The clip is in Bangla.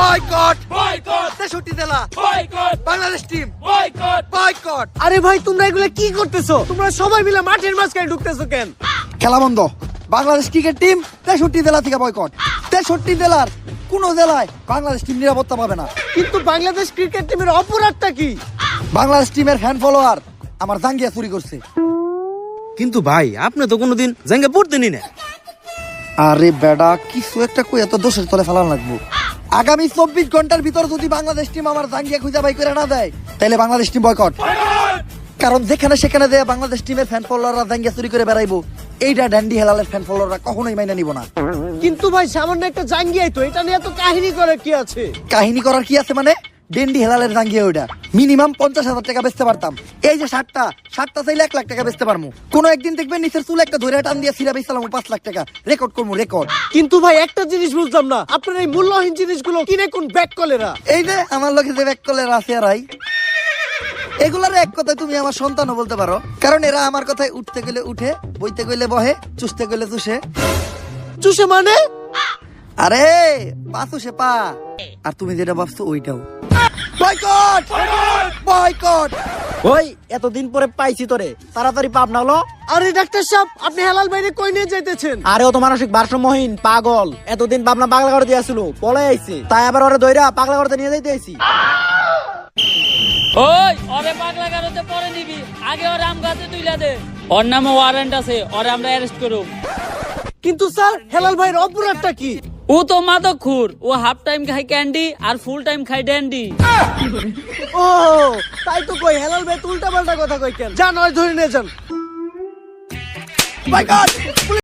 বয়কট বয়কট 63 জেলা boycott Bangladesh team boycott boycott. আরে ভাই তোমরা এগুলা কি করতেছো? তোমরা সবাই মিলে মাঠের মাঝখানে ঢুকতেছো কেন? খেলা বন্ধ। বাংলাদেশ ক্রিকেট টিম 63 জেলা থেকে বয়কট। 63 জেলার কোন জেলায় বাংলাদেশ টিম নিরাপত্তা পাবে না। কিন্তু বাংলাদেশ ক্রিকেট টিমের অপরাধটা কি? বাংলাদেশ টিমের ফ্যান ফলোয়ার আমার জাঙ্গিয়া চুরি করছে। কিন্তু ভাই আপনি তো কোনোদিন জাঙ্গা পড়তেনি না। আরে বেডা কিছু একটা কই এত দোষের তলে ফেলান লাগবো। আগামী 24 ঘন্টার ভিতর যদি বাংলাদেশ টিম আমার জাঙ্গিয়া খুঁজে বাই করে না দেয় তাহলে বাংলাদেশ টিম বয়কট। কারণ যেখানে সেখানে দেয়া বাংলাদেশ টিমের ফ্যান ফলোয়াররা জাঙ্গিয়া চুরি করে বেড়াইবো, এইটা ড্যান্ডি হেলালের ফ্যান ফলোয়াররা কখনোই মাইনা নিব না। কিন্তু ভাই সামান্য একটা জাঙ্গিয়াই তো, এটা নিয়ে এত কাহিনী করে কি আছে? কাহিনী করার কি আছে মানে? ডেন্ডি হেলালের জাঙ্গিয়া ওইটা মিনিমাম 50,000 টাকা বেচতে পারতাম। এই যে শার্টটা চাইলে 1 লাখ টাকা বেচতে পারবো। কোনো একদিন দেখবেন নিচের চুল একটা ধরে টান দিয়ে সিরা বেচলাম 5 লাখ টাকা রেকর্ড করবো রেকর্ড। কিন্তু ভাই একটা জিনিস বুঝলাম না, আপনার এই মূল্যহীন জিনিসগুলো কিনে কোন ব্যাক কলেরা? এই যে আমার লোকে যে ব্যাক কলের আছে আর এগুলার এক কথায় তুমি আমার সন্তানও বলতে পারো, কারণ এরা আমার কথায় উঠতে গেলে উঠে, বইতে গেলে বহে, চুষতে গেলে চুষে। চুষে মানে? আরে পা চুষে পা। আর তুমি যেটা ভাবছো ওইটাও বয়কট বয়কট। ওই এতদিন পরে পাইছি তোরে, তাড়াতাড়ি পাপ না হলো। আরে ডাক্তার সাহেব, আপনি হেলাল বাইরে কই নিয়ে যাইতেছেন? আরে ও তো মানসিক ভারসাম্যহীন পাগল, এতদিন ভাবনা পাগলা করে দিয়েছিল, পলাই আইছে, তাই আবার ওরে দইরা পাগলা করতে নিয়ে যাইতে আইছি। ওই ওরে পাগলা গারোতে পরে নিবি, আগে ওর আম গাছে তুইলা দে। ওর নামে ওয়ারেন্ট আছে, ওরে আমরা অ্যারেস্ট করব। কিন্তু স্যার হেলাল ভাইয়ের অপরাধটা কি? ও তো মাদকখোর, ও হাফ টাইম খায় ক্যান্ডি আর ফুল টাইম খায় ড্যান্ডি। ও তাই তো কই, হেলাল ভাই উল্টা পাল্টা কথা কই কেন? যান ওই ধরে নিয়ে যান। বয়কট